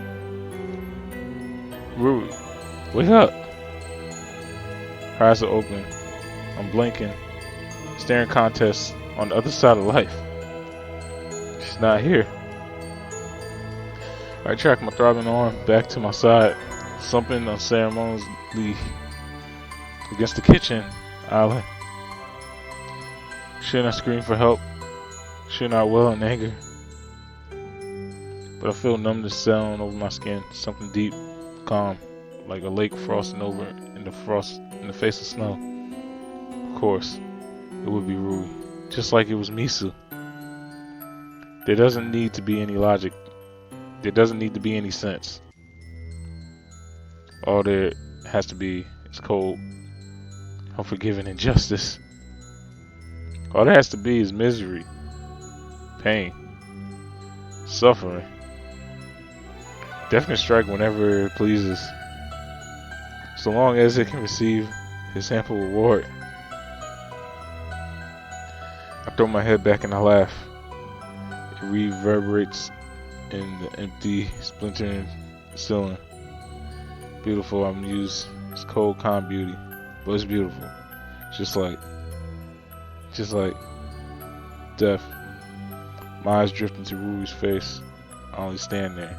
Ruby, wake up! Her eyes are open. I'm blinking, staring contest on the other side of life. She's not here. I track my throbbing arm back to my side, slumping unceremoniously against the kitchen island. Shouldn't I scream for help? Shouldn't I wail in anger? But I feel numbness settling over my skin, something deep, calm, like a lake frosting over in the face of snow. Of course, it would be Rui, just like it was Misu. There doesn't need to be any logic. There doesn't need to be any sense. All there has to be is cold, unforgiving injustice. All there has to be is misery, pain, suffering. Death can strike whenever it pleases, so long as it can receive its ample reward. I throw my head back and I laugh. It reverberates in the empty, splintering ceiling. Beautiful, I'm used. It's cold, calm beauty, but it's beautiful. Just like death. My eyes drift into Ruby's face. I only stand there,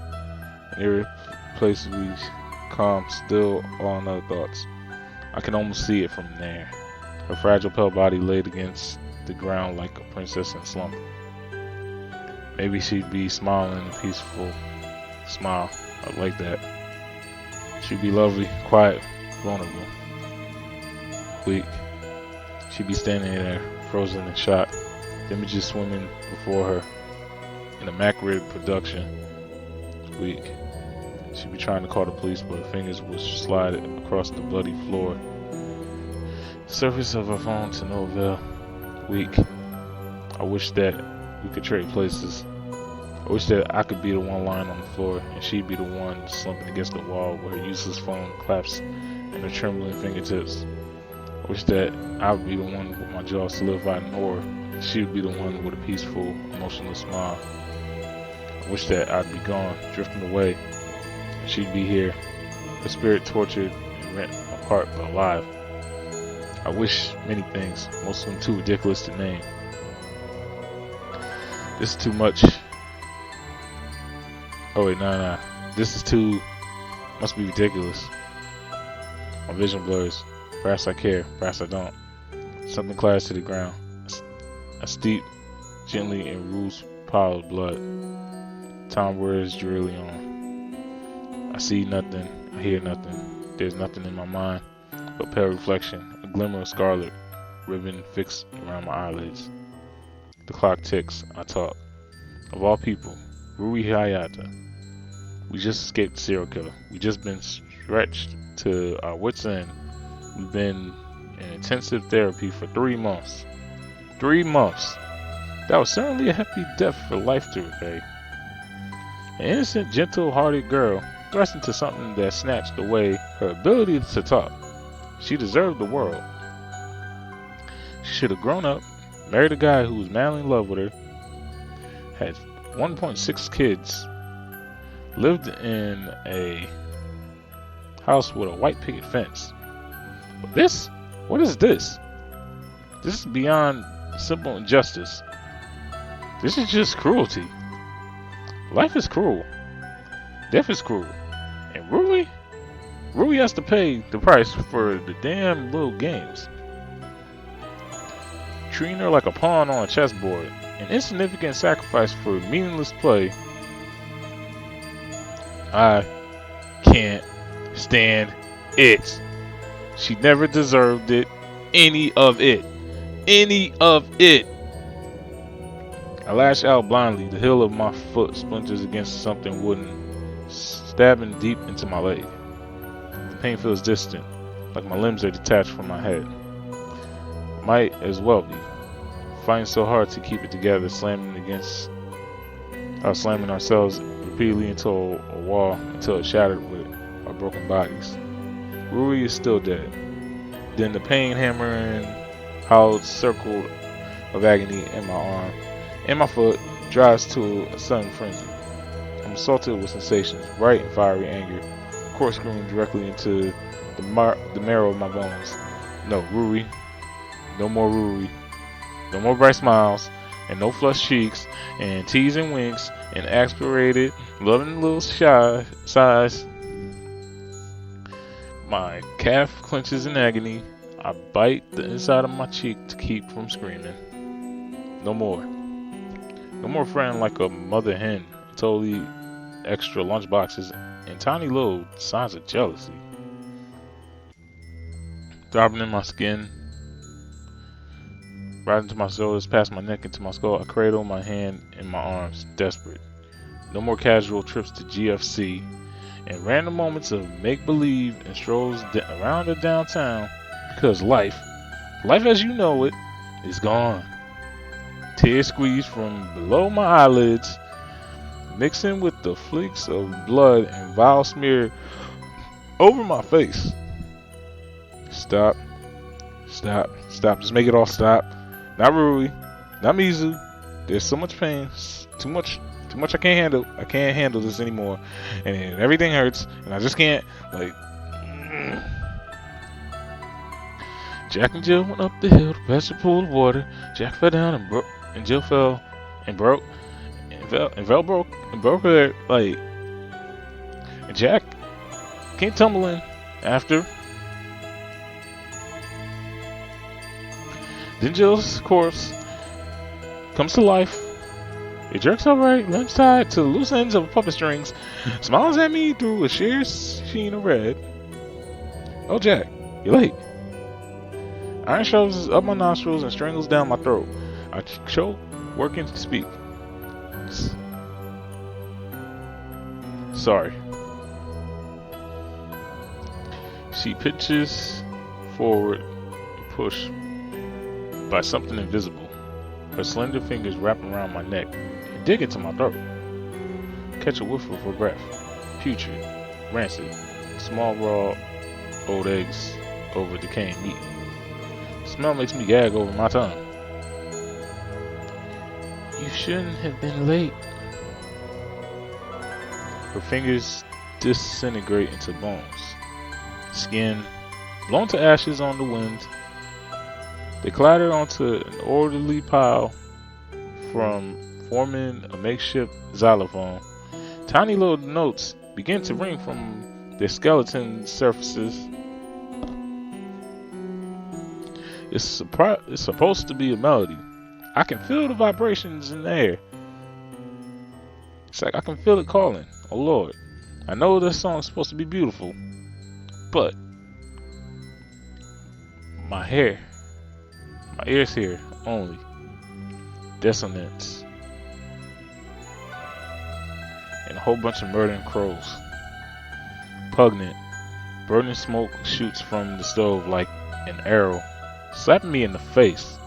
and irreplaceably calm, still all other thoughts. I can almost see it from there. Her fragile, pale body laid against the ground like a princess in slumber. Maybe she'd be smiling a peaceful smile. I like that. She'd be lovely, quiet, vulnerable, weak, She'd be standing there, frozen in shock, the images swimming before her in a macro production week. She'd be trying to call the police, but her fingers would slide across the bloody floor. The surface of her phone to no avail. Weak. I wish that we could trade places. I wish that I could be the one lying on the floor and she'd be the one slumping against the wall where her useless phone claps in her trembling fingertips. I wish that I would be the one with my jaw solidified in horror. She would be the one with a peaceful, emotionless smile. I wish that I'd be gone, drifting away. She'd be here, her spirit tortured and rent apart but alive. I wish many things, most of them too ridiculous to name. This is too much. Oh wait, nah. This is too, must be ridiculous. My vision blurs. Perhaps I care, perhaps I don't. Something clatters to the ground. A steep, gently and rules pile of blood. Time wears drearily on. I see nothing, I hear nothing. There's nothing in my mind but pale reflection, a glimmer of scarlet ribbon fixed around my eyelids. The clock ticks, I talk. Of all people, Rui Hayata. We just escaped the serial killer. We just been stretched to our wits' end. We've been in intensive therapy for 3 months. 3 months. That was certainly a happy death for life to repay. An innocent, gentle-hearted girl thrust into something that snatched away her ability to talk. She deserved the world. She should have grown up, married a guy who was madly in love with her, had 1.6 kids, lived in a house with a white picket fence. But this? What is this? This is beyond simple injustice. This is just cruelty. Life is cruel. Death is cruel. And Rui has to pay the price for the damn little games. Treating her like a pawn on a chessboard. An insignificant sacrifice for meaningless play. I can't stand it. She never deserved it. Any of it. Any of it. I lash out blindly. The heel of my foot splinters against something wooden, stabbing deep into my leg. The pain feels distant, like my limbs are detached from my head. Might as well be. Fighting so hard to keep it together, slamming ourselves repeatedly into a wall until it shattered with our broken bodies. Rui is still dead. Then the pain hammering hollowed circle of agony in my arm and my foot drives to a sudden frenzy. I'm assaulted with sensations, bright and fiery anger, corkscrewing directly into the marrow of my bones. No, Rui. No more Rui. No more bright smiles, and no flushed cheeks, and teas and winks, and aspirated, loving little shy sighs. My calf clenches in agony. I bite the inside of my cheek to keep from screaming. No more. No more fretting like a mother hen, totally extra lunchboxes, and tiny little signs of jealousy. Throbbing in my skin, right into my shoulders, past my neck into my skull, I cradle my hand in my arms, desperate. No more casual trips to GFC, and random moments of make-believe and strolls around the downtown, because life as you know it, is gone. Tears squeeze from below my eyelids, mixing with the flakes of blood and vile smear over my face. Stop. Just make it all stop. Not Rui, not Mizu. There's so much pain, too much I can't handle. I can't handle this anymore, and everything hurts, and I just can't. Jack and Jill went up the hill to pass a pool of water. Jack fell down and broke, and Jill fell and broke, and broke her leg. And Jack came tumbling after. Then Jill's corpse comes to life. It jerks upright, limbs tied to the loose ends of puppet strings, smiles at me through a sheer sheen of red. Oh, Jack, you're late. Iron shoves up my nostrils and strangles down my throat. I choke, working to speak. Sorry. She pitches forward and pushed by something invisible. Her slender fingers wrap around my neck and dig into my throat. Catch a whiff of her breath. Putrid, rancid, small raw old eggs over decaying meat. The smell makes me gag over my tongue. You shouldn't have been late. Her fingers disintegrate into bones. Skin blown to ashes on the wind. They clatter onto an orderly pile from forming a makeshift xylophone. Tiny little notes begin to ring from their skeleton surfaces. It's supposed to be a melody. I can feel the vibrations in the air. It's like I can feel it calling. Oh Lord, I know this song is supposed to be beautiful, but my ears hear only dissonance and a whole bunch of murdering crows. Pungent, burning smoke shoots from the stove like an arrow, slapping me in the face.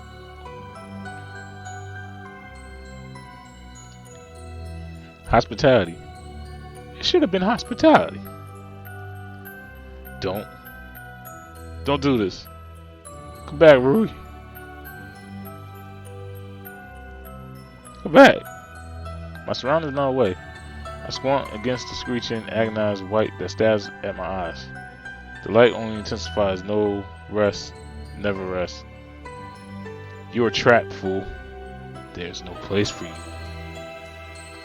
Hospitality. It should have been hospitality. Don't do this. Come back, Huey. Come back. My surroundings not away. I squint against the screeching, agonized white that stabs at my eyes. The light only intensifies. No rest, never rest. You are trapped, fool. There's no place for you.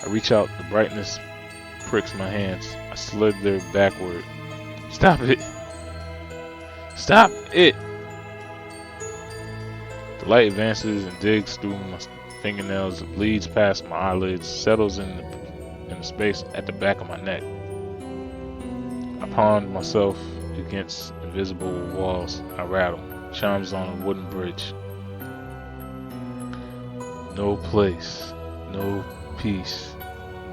I reach out, the brightness pricks my hands. I slither backward. Stop it! Stop it! The light advances and digs through my fingernails. It bleeds past my eyelids, settles in the space at the back of my neck. I pound myself against invisible walls. I rattle. Chimes on a wooden bridge. No place, no peace,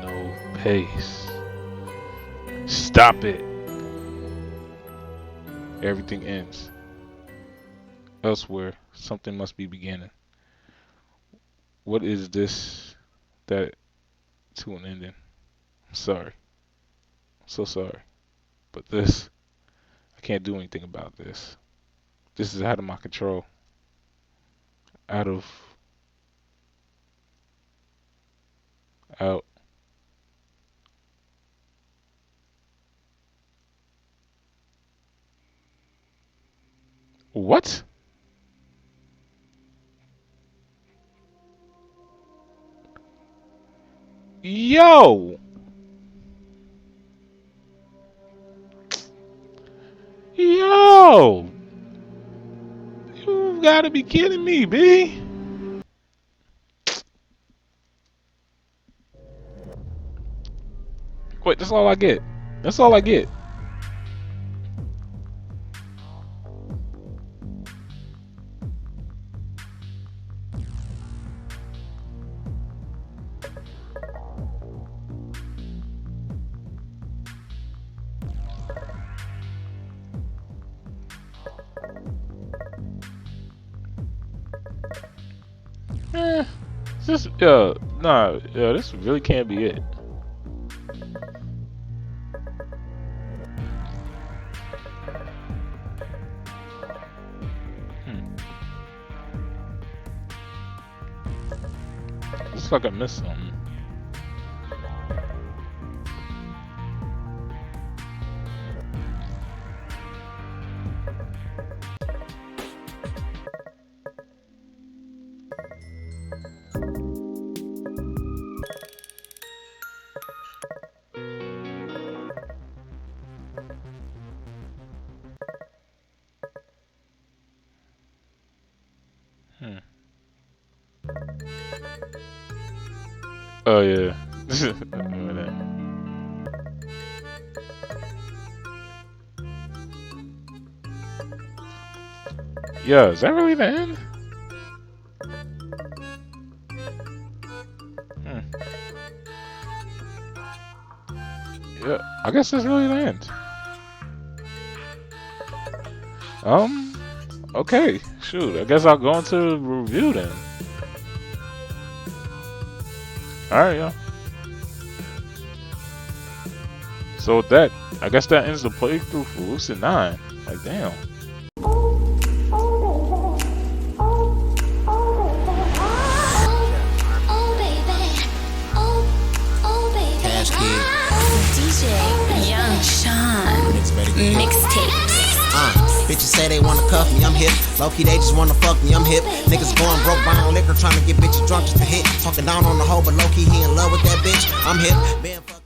no pace. Stop it! Everything ends. Elsewhere, something must be beginning. What is this that to an ending? I'm sorry. I'm so sorry. But this, I can't do anything about this. This is out of my control. Out. What? Yo! Yo! You gotta be kidding me, B. Wait, that's all I get. That's all I get. This really can't be it. Looks like I missed something. Oh yeah. Remember that. Yeah, is that really the end? Yeah, I guess that's really the end. Okay, shoot, I guess I'll go into the review then. Alright, y'all. So with that, I guess that ends the playthrough for Lucid9. Like, damn. Bitches say they wanna cuff me, I'm hip. Low-key, they just wanna fuck me, I'm hip. Niggas going broke, buying liquor, trying to get bitches drunk just to hit. Talking down on the hoe, but low-key, he in love with that bitch, I'm hip.